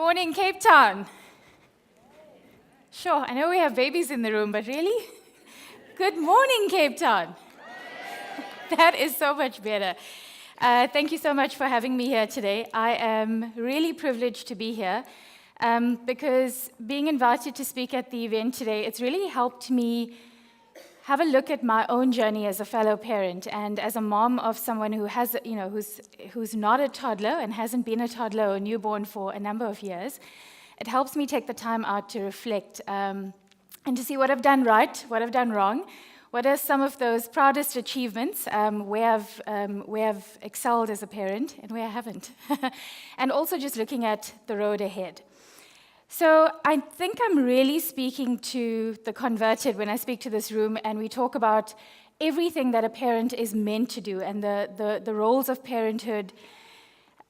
morning, Cape Town. Sure, I know we have babies in the room, but really? Good morning, Cape Town. That is so much better. Thank you so much for having me here today. I am really privileged to be here because being invited to speak at the event today, it's really helped me have a look at my own journey as a fellow parent and as a mom of someone who has, who's not a toddler and hasn't been a toddler or newborn for a number of years. It helps me take the time out to reflect and to see what I've done right, what I've done wrong, what are some of those proudest achievements, where I've excelled as a parent and where I haven't, and also just looking at the road ahead. So I think I'm really speaking to the converted when I speak to this room and we talk about everything that a parent is meant to do and the roles of parenthood,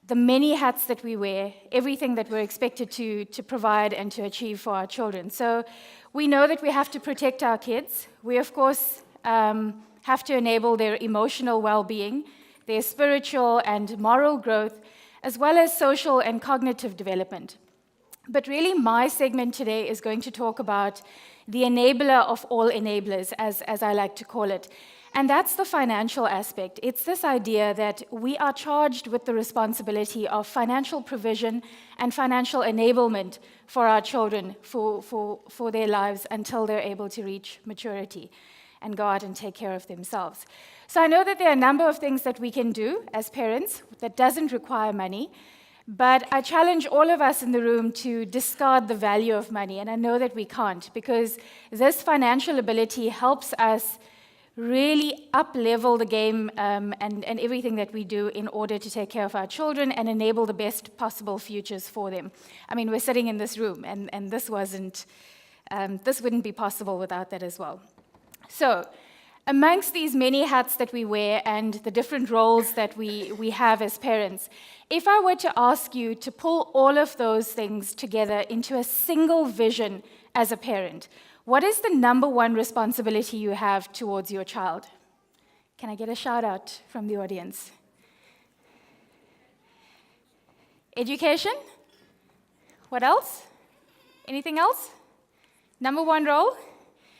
the many hats that we wear, everything that we're expected to provide and to achieve for our children. So we know that we have to protect our kids. We, of course, have to enable their emotional well-being, their spiritual and moral growth, as well as social and cognitive development. But really, my segment today is going to talk about the enabler of all enablers, as I like to call it. And that's the financial aspect. It's this idea that we are charged with the responsibility of financial provision and financial enablement for our children, for their lives until they're able to reach maturity and go out and take care of themselves. So I know that there are a number of things that we can do as parents that doesn't require money. But I challenge all of us in the room to discard the value of money, and I know that we can't, because this financial ability helps us really up-level the game and everything that we do in order to take care of our children and enable the best possible futures for them. I mean, we're sitting in this room, and this wouldn't be possible without that as well. So, amongst these many hats that we wear and the different roles that we have as parents, if I were to ask you to pull all of those things together into a single vision as a parent, what is the number one responsibility you have towards your child? Can I get a shout out from the audience? Education? What else? Anything else? Number one role?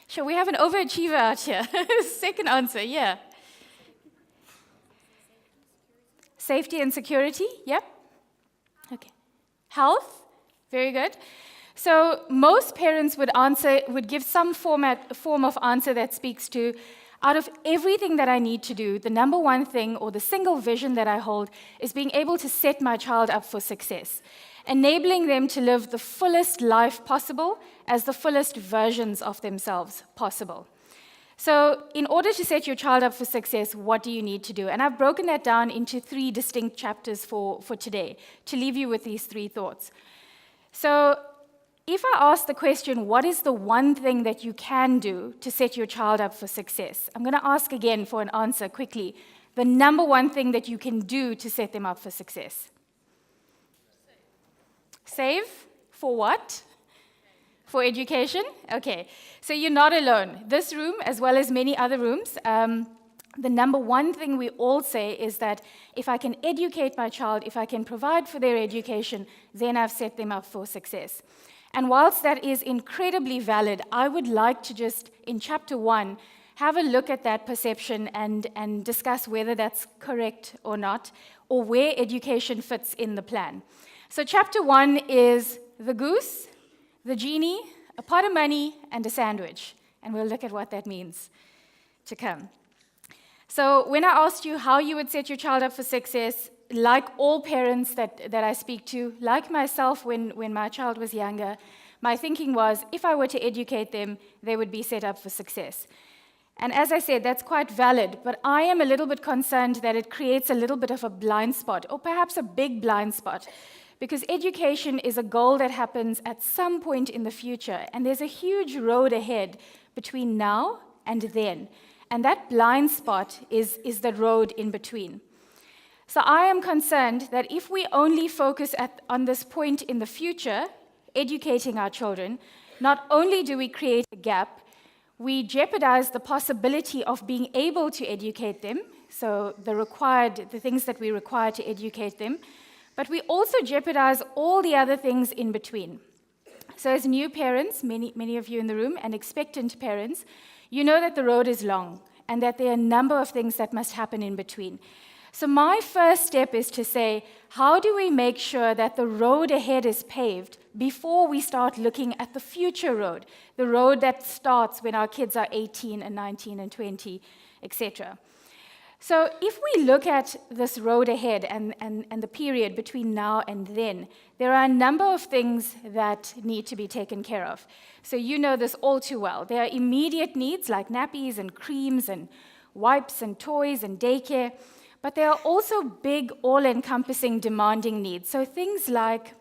Sure, we have an overachiever out here. Second answer, yeah. Safety and security, yep. Okay. Health, very good. So most parents would give some form of answer that speaks to, out of everything that I need to do, the number one thing or the single vision that I hold is being able to set my child up for success, enabling them to live the fullest life possible as the fullest versions of themselves possible. So in order to set your child up for success, what do you need to do? And I've broken that down into 3 distinct chapters for today, to leave you with these 3 thoughts. So if I ask the question, what is the one thing that you can do to set your child up for success? I'm going to ask again for an answer quickly. The number one thing that you can do to set them up for success. Save? For what? For education? Okay, so you're not alone. This room, as well as many other rooms, the number one thing we all say is that if I can educate my child, if I can provide for their education, then I've set them up for success. And whilst that is incredibly valid, I would like to just, in chapter 1, have a look at that perception and discuss whether that's correct or not, or where education fits in the plan. So chapter 1 is the goose, the genie, a pot of money, and a sandwich. And we'll look at what that means to come. So when I asked you how you would set your child up for success, like all parents that I speak to, like myself when my child was younger, my thinking was, if I were to educate them, they would be set up for success. And as I said, that's quite valid, but I am a little bit concerned that it creates a little bit of a blind spot, or perhaps a big blind spot, because education is a goal that happens at some point in the future, and there's a huge road ahead between now and then. And that blind spot is the road in between. So I am concerned that if we only focus on this point in the future, educating our children, not only do we create a gap, we jeopardize the possibility of being able to educate them, so the things that we require to educate them, But we also jeopardize all the other things in between. So as new parents, many of you in the room, and expectant parents, you know that the road is long and that there are a number of things that must happen in between. So my first step is to say, how do we make sure that the road ahead is paved before we start looking at the future road, the road that starts when our kids are 18 and 19 and 20, etc. So if we look at this road ahead and the period between now and then, there are a number of things that need to be taken care of. So you know this all too well. There are immediate needs like nappies and creams and wipes and toys and daycare, but there are also big, all-encompassing demanding needs. So things like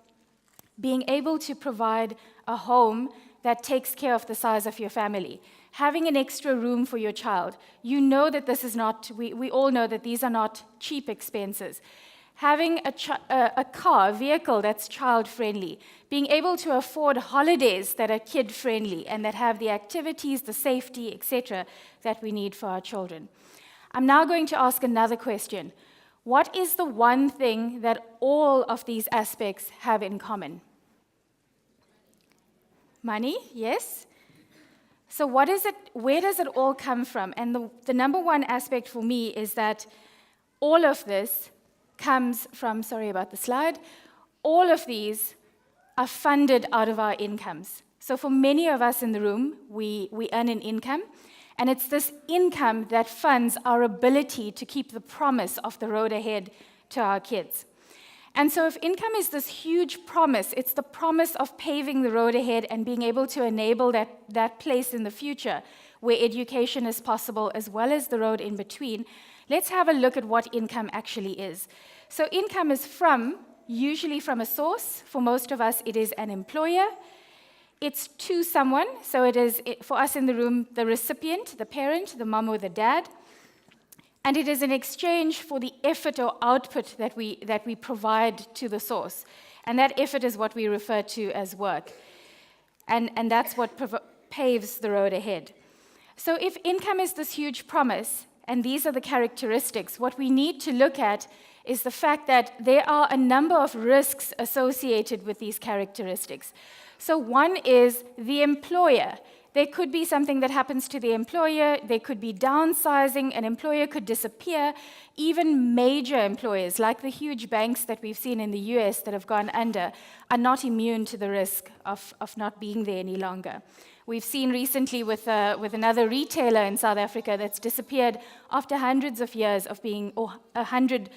being able to provide a home that takes care of the size of your family, having an extra room for your child. You know that this is not, we all know that these are not cheap expenses. Having a vehicle that's child-friendly, being able to afford holidays that are kid-friendly and that have the activities, the safety, etc., that we need for our children. I'm now going to ask another question. What is the one thing that all of these aspects have in common? Money, yes? So what is it, where does it all come from? And the number one aspect for me is that all of this comes from, sorry about the slide, all of these are funded out of our incomes. So for many of us in the room, we earn an income, and it's this income that funds our ability to keep the promise of the road ahead to our kids. And so if income is this huge promise, it's the promise of paving the road ahead and being able to enable that place in the future where education is possible as well as the road in between, let's have a look at what income actually is. So income is usually from a source. For most of us, it is an employer. It's to someone, so it is, for us in the room, the recipient, the parent, the mom or the dad. And it is in exchange for the effort or output that we provide to the source. And that effort is what we refer to as work. And that's what paves the road ahead. So if income is this huge promise, and these are the characteristics, what we need to look at is the fact that there are a number of risks associated with these characteristics. So one is the employer. There could be something that happens to the employer. There could be downsizing. An employer could disappear. Even major employers, like the huge banks that we've seen in the US that have gone under, are not immune to the risk of not being there any longer. We've seen recently with another retailer in South Africa that's disappeared after hundreds of years of being, or 100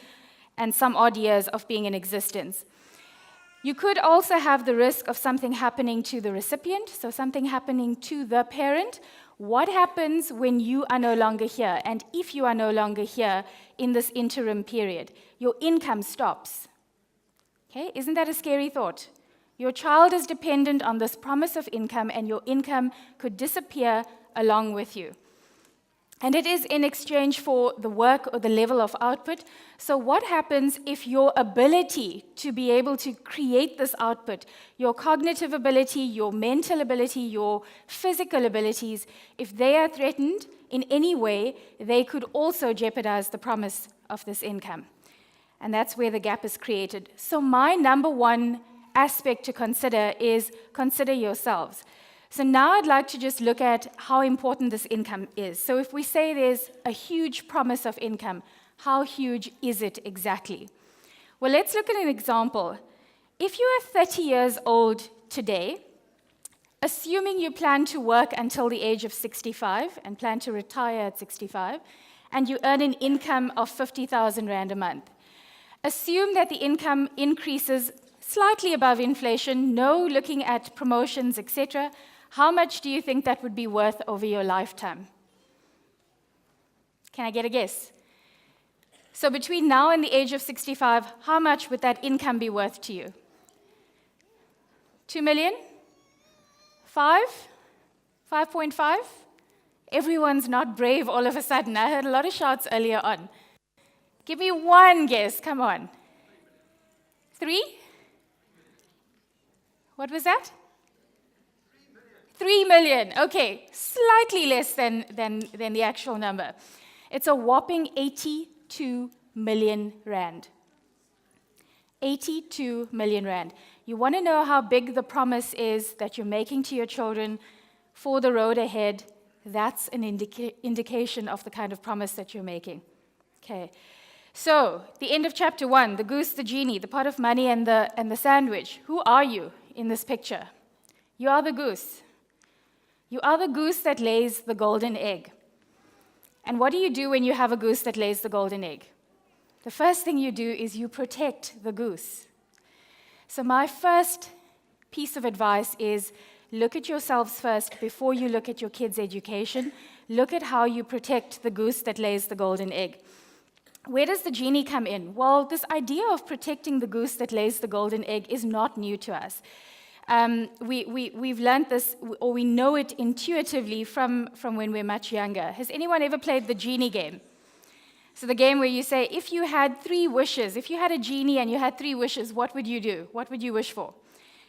and some odd years of being in existence. You could also have the risk of something happening to the recipient, so something happening to the parent. What happens when you are no longer here? And if you are no longer here in this interim period, your income stops. Okay, isn't that a scary thought? Your child is dependent on this promise of income, and your income could disappear along with you. And it is in exchange for the work or the level of output. So what happens if your ability to be able to create this output, your cognitive ability, your mental ability, your physical abilities, if they are threatened in any way, they could also jeopardize the promise of this income. And that's where the gap is created. So my number one aspect to consider is consider yourselves. So now I'd like to just look at how important this income is. So if we say there's a huge promise of income, how huge is it exactly? Well, let's look at an example. If you are 30 years old today, assuming you plan to work until the age of 65 and plan to retire at 65, and you earn an income of 50,000 Rand a month, assume that the income increases slightly above inflation, no looking at promotions, etc. How much do you think that would be worth over your lifetime? Can I get a guess? So between now and the age of 65, how much would that income be worth to you? 2 million? 5? 5.5? Everyone's not brave all of a sudden. I heard a lot of shouts earlier on. Give me one guess, come on. 3? What was that? 3 million. Okay, slightly less than the actual number. It's a whopping 82 million Rand. 82 million rand. You want to know how big the promise is that you're making to your children for the road ahead? That's an indication of the kind of promise that you're making. Okay. So, the end of chapter 1, the goose, the genie, the pot of money, and the sandwich. Who are you in this picture? You are the goose. You are the goose that lays the golden egg. And what do you do when you have a goose that lays the golden egg? The first thing you do is you protect the goose. So my first piece of advice is look at yourselves first before you look at your kids' education. Look at how you protect the goose that lays the golden egg. Where does the genie come in? Well, this idea of protecting the goose that lays the golden egg is not new to us. We've learned this, or we know it intuitively from when we're much younger. Has anyone ever played the genie game? So the game where you say, if you had 3 wishes, if you had a genie and you had 3 wishes, what would you do? What would you wish for?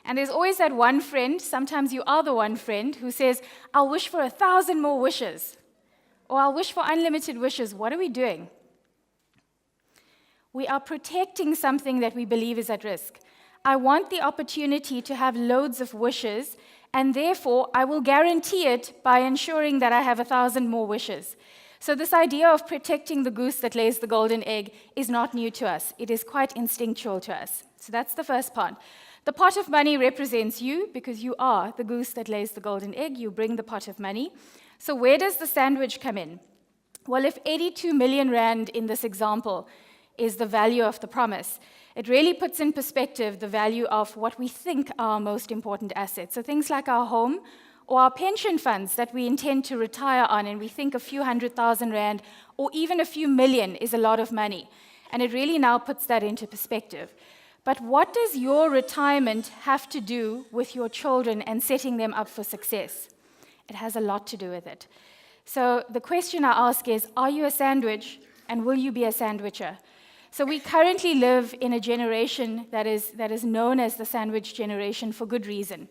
And there's always that one friend, sometimes you are the one friend, who says, I'll wish for 1,000 more wishes. Or I'll wish for unlimited wishes. What are we doing? We are protecting something that we believe is at risk. I want the opportunity to have loads of wishes, and therefore I will guarantee it by ensuring that I have 1,000 more wishes. So this idea of protecting the goose that lays the golden egg is not new to us. It is quite instinctual to us. So that's the first part. The pot of money represents you because you are the goose that lays the golden egg. You bring the pot of money. So where does the sandwich come in? Well, if 82 million rand in this example is the value of the promise, it really puts in perspective the value of what we think are our most important assets. So things like our home or our pension funds that we intend to retire on, and we think a few 100,000 rand or even a few million is a lot of money. And it really now puts that into perspective. But what does your retirement have to do with your children and setting them up for success? It has a lot to do with it. So the question I ask is, are you a sandwich, and will you be a sandwicher? So we currently live in a generation that is known as the sandwich generation for good reason.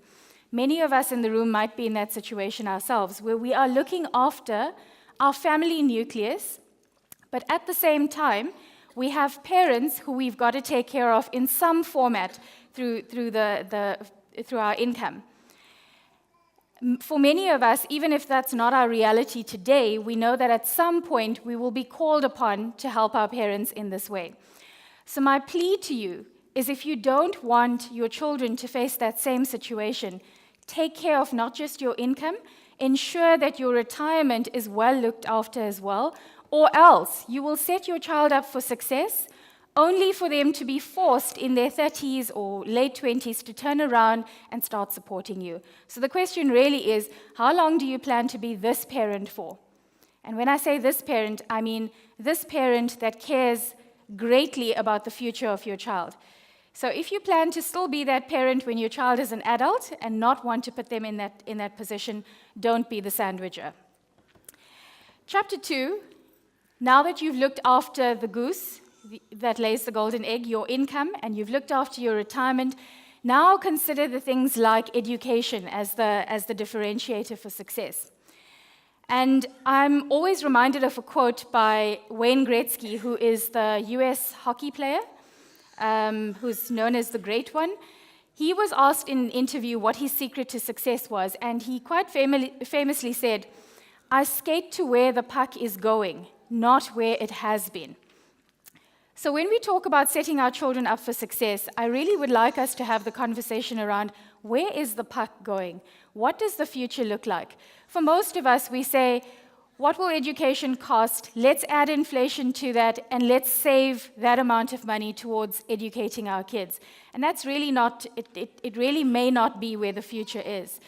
Many of us in the room might be in that situation ourselves, where we are looking after our family nucleus, but at the same time, we have parents who we've got to take care of in some format through our income. For many of us, even if that's not our reality today, we know that at some point we will be called upon to help our parents in this way. So my plea to you is, if you don't want your children to face that same situation, take care of not just your income, ensure that your retirement is well looked after as well, or else you will set your child up for success only for them to be forced in their 30s or late 20s to turn around and start supporting you. So the question really is, how long do you plan to be this parent for? And when I say this parent, I mean this parent that cares greatly about the future of your child. So if you plan to still be that parent when your child is an adult and not want to put them in that position, don't be the sandwicher. Chapter 2, now that you've looked after the goose that lays the golden egg, your income, and you've looked after your retirement, now consider the things like education as the differentiator for success. And I'm always reminded of a quote by Wayne Gretzky, who is the US hockey player, who's known as the Great One. He was asked in an interview what his secret to success was, and he quite famously said, "I skate to where the puck is going, not where it has been." So when we talk about setting our children up for success, I really would like us to have the conversation around, where is the puck going? What does the future look like? For most of us, we say, what will education cost? Let's add inflation to that, and let's save that amount of money towards educating our kids. And that's really not, it really may not be where the future is.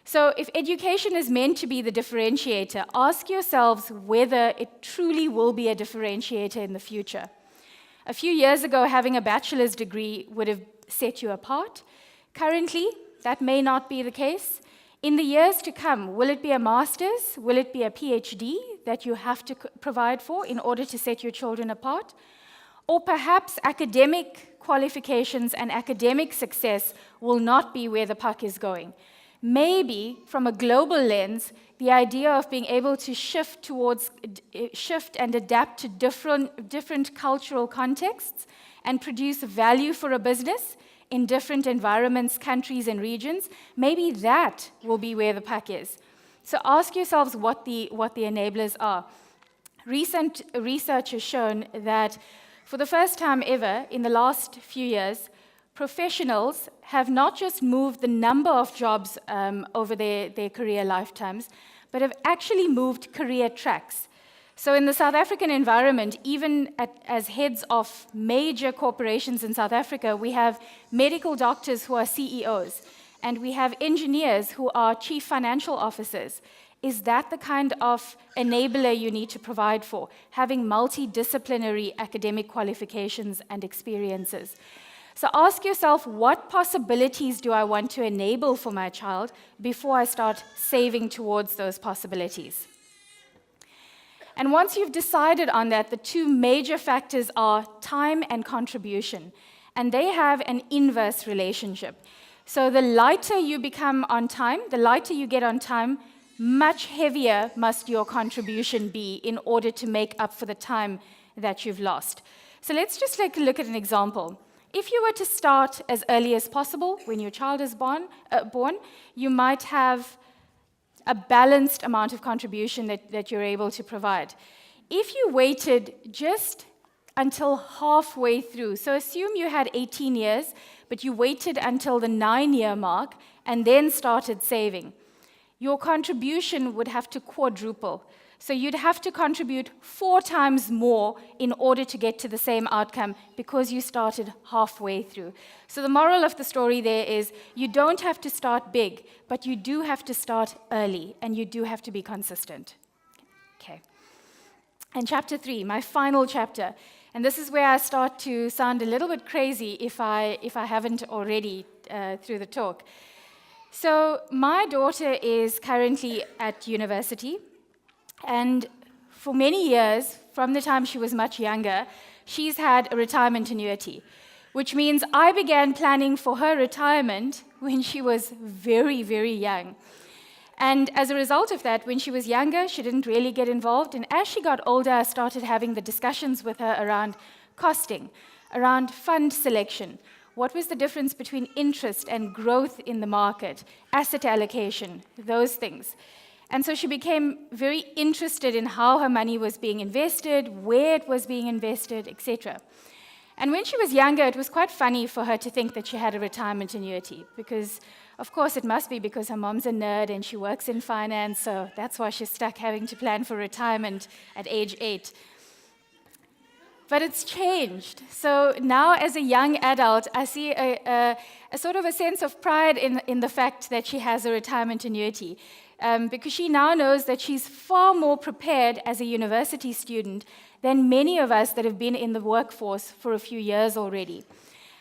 So if education is meant to be the differentiator, ask yourselves whether it truly will be a differentiator in the future. A few years ago, having a bachelor's degree would have set you apart. Currently, that may not be the case. In the years to come, will it be a master's? Will it be a PhD that you have to provide for in order to set your children apart? Or perhaps academic qualifications and academic success will not be where the puck is going. maybe from a global lens, the idea of being able to shift and adapt to different cultural contexts and produce value for a business in different environments, countries, and regions, maybe that will be where the puck is. So ask yourselves what the enablers are. Recent research has shown that for the first time ever in the last few years, professionals have not just moved the number of jobs over their career lifetimes, but have actually moved career tracks. So in the South African environment, even as heads of major corporations in South Africa, we have medical doctors who are CEOs, and we have engineers who are chief financial officers. Is that the kind of enabler you need to provide for, having multidisciplinary academic qualifications and experiences? So ask yourself, what possibilities do I want to enable for my child before I start saving towards those possibilities? And once you've decided on that, the two major factors are time and contribution, and they have an inverse relationship. So the lighter you become on time, the lighter you get on time, much heavier must your contribution be in order to make up for the time that you've lost. So let's just take a look at an example. If you were to start as early as possible when your child is born, you might have a balanced amount of contribution that you're able to provide. If you waited just until halfway through, so assume you had 18 years, but you waited until the 9-year mark and then started saving, your contribution would have to quadruple. So you'd have to contribute 4 times more in order to get to the same outcome because you started halfway through. So the moral of the story there is you don't have to start big, but you do have to start early, and you do have to be consistent. Okay. And chapter 3, my final chapter, and this is where I start to sound a little bit crazy if I haven't already through the talk. So my daughter is currently at university. And for many years, from the time she was much younger, she's had a retirement annuity, which means I began planning for her retirement when she was very, very young. And as a result of that, when she was younger, she didn't really get involved. And as she got older, I started having the discussions with her around costing, around fund selection. What was the difference between interest and growth in the market, asset allocation, those things. And so she became very interested in how her money was being invested, where it was being invested, etc. And when she was younger, it was quite funny for her to think that she had a retirement annuity, because, of course, it must be because her mom's a nerd and she works in finance, so that's why she's stuck having to plan for retirement at age 8. But it's changed. So now, as a young adult, I see a sort of a sense of pride in the fact that she has a retirement annuity. Because she now knows that she's far more prepared as a university student than many of us that have been in the workforce for a few years already.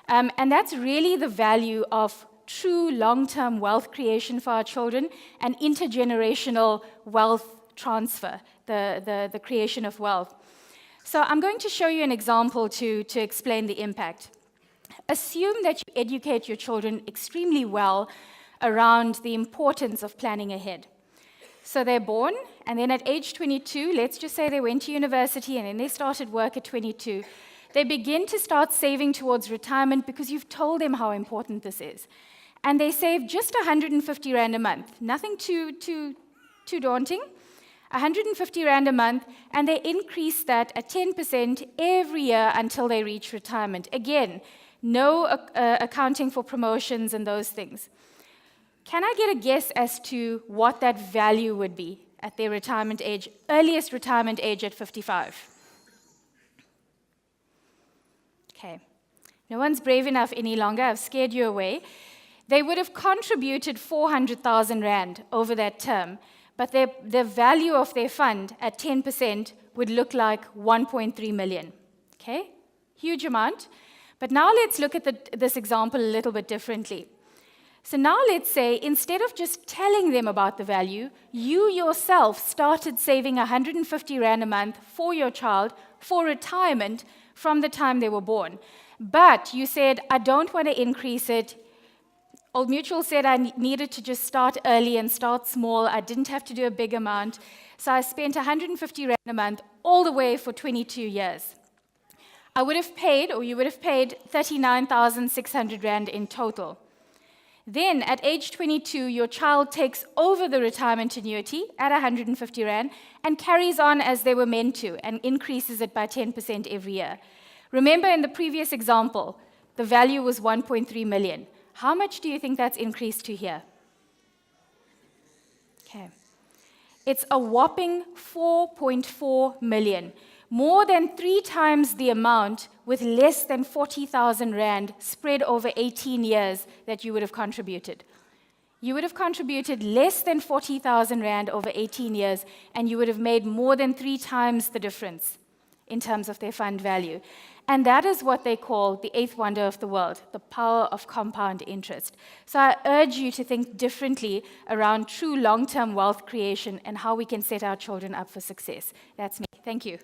And that's really the value of true long-term wealth creation for our children and intergenerational wealth transfer, the creation of wealth. So I'm going to show you an example to explain the impact. Assume that you educate your children extremely well around the importance of planning ahead. So they're born, and then at age 22, let's just say they went to university and then they started work at 22, they begin to start saving towards retirement because you've told them how important this is. And they save just 150 Rand a month, nothing too daunting, 150 Rand a month, and they increase that at 10% every year until they reach retirement. Again, no accounting for promotions and those things. Can I get a guess as to what that value would be at their retirement age, earliest retirement age at 55? Okay. No one's brave enough any longer. I've scared you away. They would have contributed 400,000 Rand over that term, but the value of their fund at 10% would look like 1.3 million. Okay? Huge amount. But now let's look at this example a little bit differently. So now let's say, instead of just telling them about the value, you yourself started saving 150 Rand a month for your child for retirement from the time they were born. But you said, I don't want to increase it. Old Mutual said I needed to just start early and start small. I didn't have to do a big amount. So I spent 150 Rand a month all the way for 22 years. I would have paid, or you would have paid, 39,600 Rand in total. Then, at age 22, your child takes over the retirement annuity at 150 Rand and carries on as they were meant to and increases it by 10% every year. Remember, in the previous example, the value was 1.3 million. How much do you think that's increased to here? Okay. It's a whopping 4.4 million, more than 3 times the amount with less than 40,000 Rand spread over 18 years that you would have contributed. You would have contributed less than 40,000 Rand over 18 years, and you would have made more than 3 times the difference in terms of their fund value. And that is what they call the eighth wonder of the world, the power of compound interest. So I urge you to think differently around true long-term wealth creation and how we can set our children up for success. That's me. Thank you.